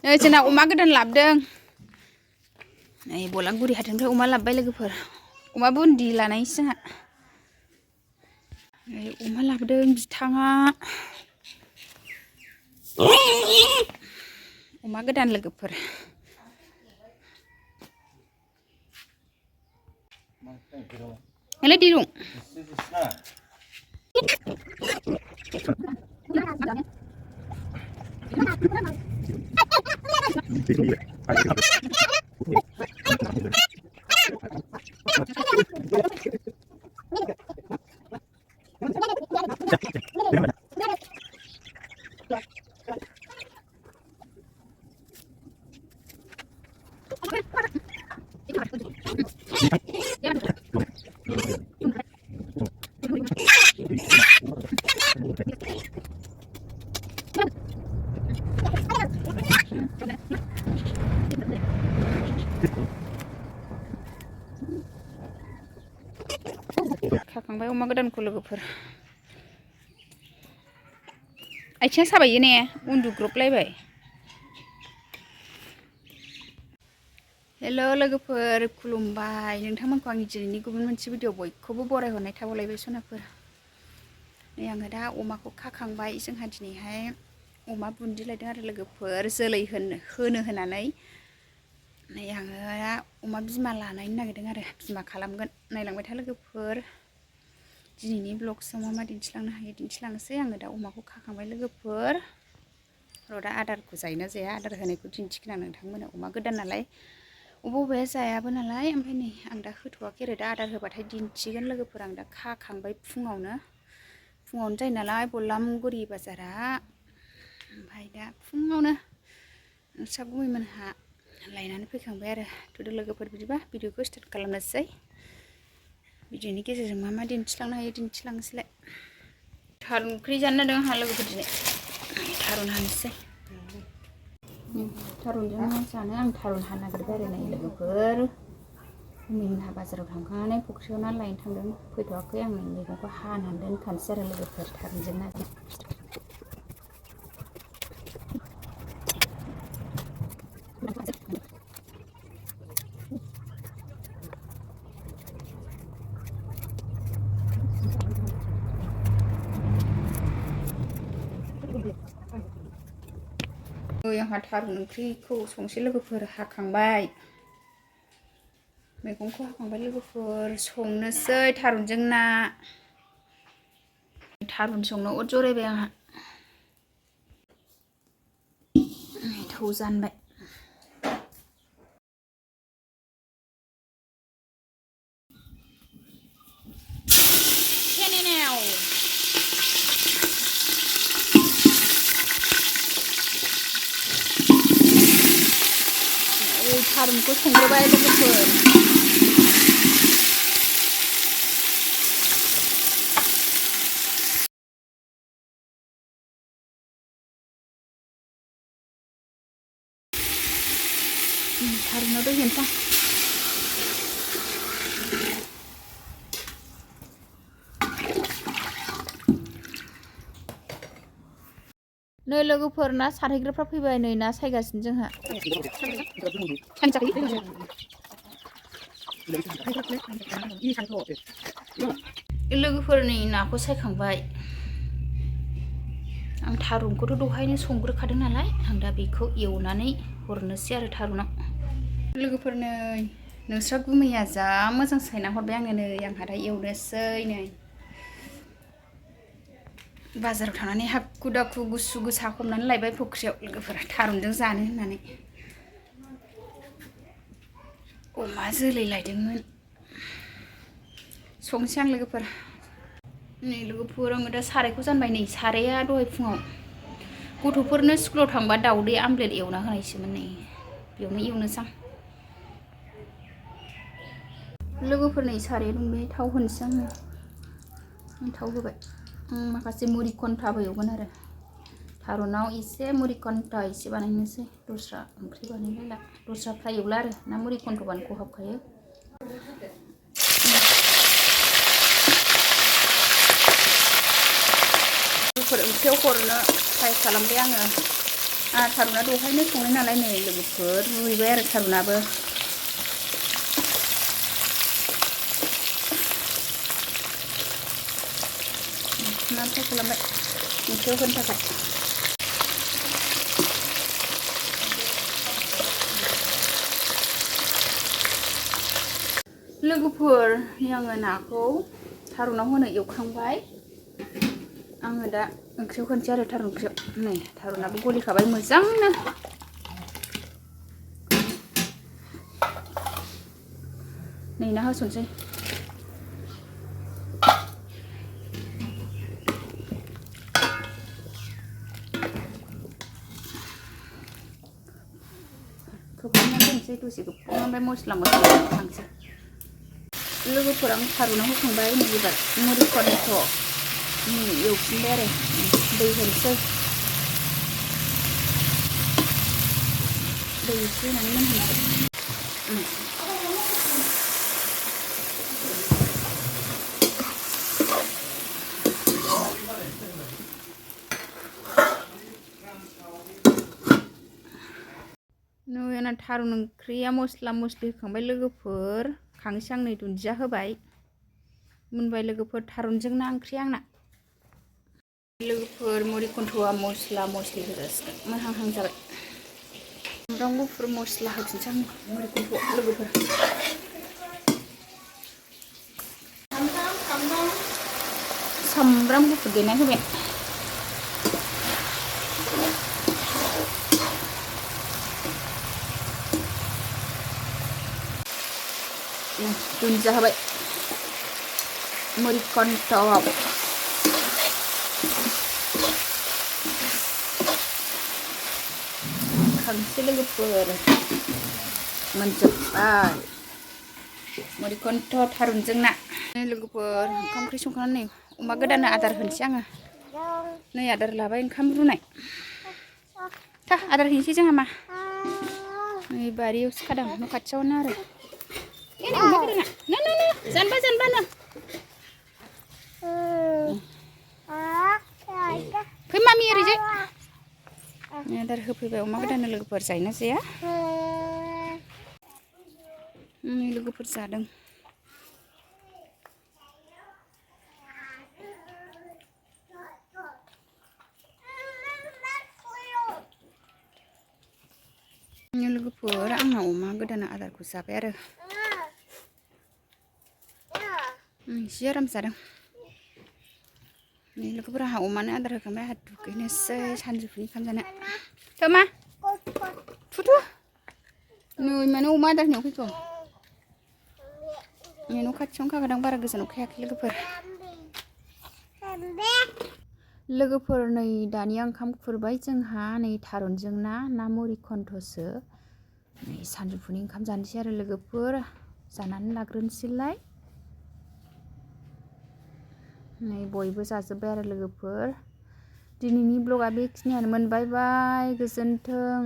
नै जोंना अमा गोदान लाबोदों नै बलांगुरि हाथाइनिफ्राय अमा लाबोबाय लोगोफोर अमा बुन्दि लानायसो जोंहा नै अमा लाबोदों बिथाङा अमा गोदान लोगोफोर नोंलाय दिरुं खाखांबाय अमा गोदानखौ लोगोफोर आथिङा साबाय ने उन्दुग्रबलायबाय हेल' लोगोफोर खुलुमबाय नोंथांमोनखौ आंनि दिनैनि गुबुन मोनसे भिडिअ बयखौबो बरायहरनाय थाबावलायबाय सनाफोर नै आङो दा अमाखौ खाखांबाय जोंहा दिनैहाय अमा बुन्दि लायदों आरो लोगोफोर जोलै होनो होनानै नै आङो दा अमा बिमा लानायनो नागिरदों आरो बिमा खालामगोन नायलांबाय था लोगोफोर दिनैनि ब्लगसआव मा मा दिन्थिलांनो हायो दिन्थिलांनोसै आङो दा अमाखौ खाखांबाय लोगोफोर र' दा आदारखौ जायोना जाया आदार होनायखौ दिन्थिगोन आं नोंथांमोननो अमा गोदान नालाय बबेया जायाबो नालाय ओमफ्राय नै आं दा होथ'वाखै आरो दा आदार होबाथाय दिन्थिगोन लोगोफोर आं दा खाखांबाय फुङावनो जायो नालाय बलामगुरि बाजारा ओमफ्राय दा फुङावनो नोंस्रा गुमैमोनहा लायनानै फैखांबाय आरो थुदो लोगोफोर बिदिबा भिडिअखौ स्टार्ट खालामनोसै भिडिअनि गेजेरजों मा मा दिन्थिलांनो हायो दिन्थिलांनोसैलाय थारुन ओंख्रि जानो नांदों आंहा लोगोफोर दिनै थारुन हानोसै थारुनजों जानो आं थारुन हानो नागिरबाय आरो नै लोगोफोर गुमैमोनहा बाजाराव थांखांनानै फुख्रियाव ना लायनो थांदों फैथ'वाखै आं मैगंखौ हानानै दोनखानोसै आरो लोगोफोर थारुनजों नाजों आंहा थारुन ओंख्रिखौ संसै लोगोफोर हाखांबाय मैगंखौ हाखांबाय लोगोफोर संनोसै थारुनजों ना थारुन संनो अर जरायबाय आंहा थौ जानबाय थारुनखौ संग्रोबाय लोगोफोर थारुनाव दै होनोसै नै लोगोफोर ना सारहैग्राफ्रा फैबाय नै ना सायगासिनो जोंहा लोगोफोर नै नाखौ सायखांबाय आं थारुनखौथ' दहायनो संग्रोखादों नालाय आं दा बेखौ एवनानै हरनोसै आरो थारुनाव लोगोफोर नै नोंस्रा गुमैया जा मोजां सायना हरबाय आंनो नै आंहा दा एवनोसै नै बाजाराव थांनानै हाखु दाखु गुसु गोसा हमनानै लायबाय फुख्रियाव लोगोफोरा थारुनजों जानो होननानै अमा जोलै लायदोंमोन संसै आं लोगोफोर नै लोगोफोर आङो दा सारायखौ जानबाय नै साराया दहाय फुङाव गथ'फोरनो स्कुलाव थांबा दाउदै आमलेट एवना होनायसोमोन नै बेयावनो एवनोसै आं लोगोफोर नै साराया दुंबाय थाव होनोसै आङो थाव होबाय माखासे मुरि घन्टाबो एवगोन आरो थारुनाव एसे मुरि घन्टा एसे बानायनोसै दस्रा ओंख्रि बानायलायला दस्रा फ्राय एवला आरो ना मुरि घन्टबानो खहाबखायो ओंख्रियाव हरनो ट्राइ खालामबाय आङो थारुना दहायनो संनाय नालाय नै लोगोफोर रुइबाय आरो थारुनाबो ना फ्राय खालामबाय ओंख्रियाव होनो थाखाय लोगोफोर आङो नाखौ थारुनाव होनो एवखांबाय आङो दा ओंख्रियाव होनोसै आरो थारुन ओंख्रियाव नै थारुनाबो गलिखाबाय मोजांनो नै ना होसनसै खोबहाबनानै दोनसै दसे गोबाव ओमफ्राय मस्ला खांसै लोगोफोर आं थारुनाव होखांबाय नै एबार मुरिखौथ' एवफिनबाय आरो दै होनोसै दै एसे होनानै मोनहोनोसै नै आंना थारुन ओंख्रिया मस्ला मस्लि होखांबाय लोगोफोर खांसै आं नै दुन्दिया होबाय मोनबाय लोगोफोर थारुनजों ना ओंख्रि आंना लोगोफोर मुरिखुन्थ'आ मस्ला मस्लि होजासिगोन मोनहांहां जाबाय सामब्राम गुफुर मस्ला होफिनसै आं मुरिखुन्थ'आव लोगोफोर सामब्राम गुफुर देनाय होबाय दुन्दिया होबाय मुरिखुन्थ'आव खांसै लोगोफोर मोनजोब्बाय मुरिखुन्थ' थारुनजों ना नै लोगोफोर ओंखाम ओंख्रि संखांनानै नै अमा गोदानो आदार होनोसै आङो नै आदार लाबाय ओंखाम रुनाय था आदार हैनोसै जोंहा मा नै बारियावसो खादां न' खाथियावनो आरो अमा गोदाना नो जानबा फै मामि ओरैजाय आदार होफैबाय अमा गोदानो लोगोफोर जायोना जाया लोगोफोर जादों लोगोफोर आंना अमा गोदाना आदारखौ जाबाय आरो एसे आराम जादों नै लोगोफोर आंहा अमानो आदार होखांबाय आंहा दुगैनोसै सानजौफुनि ओंखाम जानो थोमा थुथु नै माने अमा आदार होनायाव फैखो न' खाथियावनो खाखादां बारा गोजानाव खायाखै लोगोफोर नै दानिया ओंखाम खुरबाय जोंहा नै थारुनजों ना मुरिखुन्थ'सो नै सानजौफुनि ओंखाम जानोसै आरो लोगोफोर जानानै लाग्रोनोसैलाय नै बयबो जाजोब्बाय आरो लोगोफोर दिनैनि ब्लगा बेखिनियानोमोन बाय बाय गोजोन्थों।